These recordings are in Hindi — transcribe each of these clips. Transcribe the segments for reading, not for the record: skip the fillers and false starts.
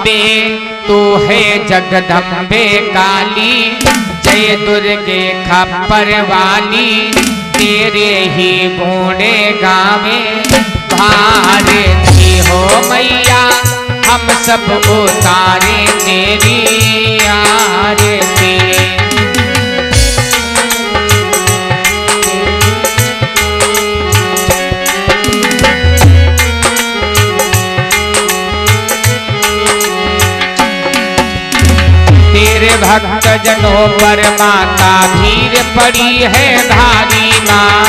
अम्बे तू है जगदम्बे काली, जय दुर्गे खप्पर वाली, तेरे ही गुणे गावे भारती हो मैया, हम सब उतारे तेरी आरती। तेरे भक्त जनों पर माता भीड़ पड़ी है भारी माँ,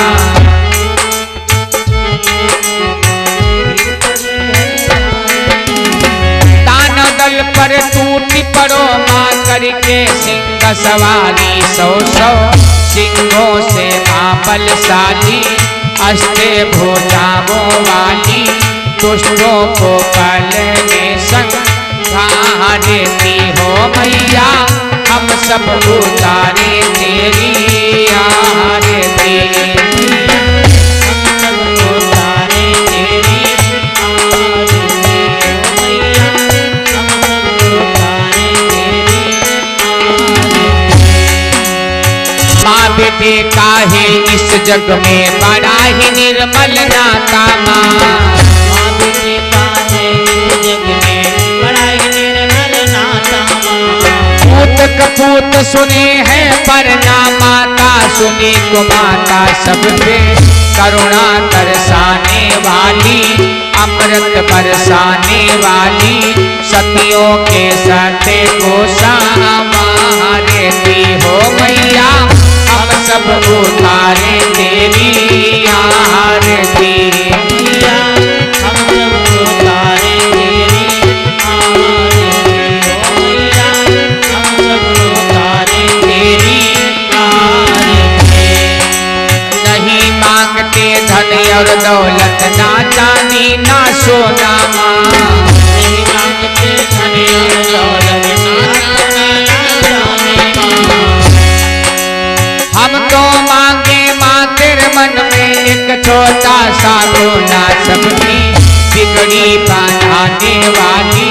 दानव दल पर टूटी पड़ो माँ, करके सिंह सवारी सौ सौ सिंहों से माँ बलशाली, अष्टे भुजाओं वाली, दुष्टों को पलने संग भारती हो मैया, हम सब उतारे तेरी आरती। हम सब उतारे तेरी आरती मैया, हम सब उतारे तेरी आरती। माँ बेटे का है इस जग में बड़ा ही निर्मल नाता, माँ बेटे का है इस जग में कपूत सुने हैं पर ना माता, सुनी को माता सब पे करुणा तरसाने वाली, अमृत बरसाने वाली, सतियों के सत्य को संवारती हो मैया, हम सब उतारे तेरी आरती। हम सब उतारे तेरी धन और दौलत, ना चांदी ना सोना, नहीं मांगते धन और दौलत, ना चांदी ना सोना। हम तो मांगे माँ तेरे मन में एक छोटा सा रोना, सबकी बिगड़ी बनाने वाली,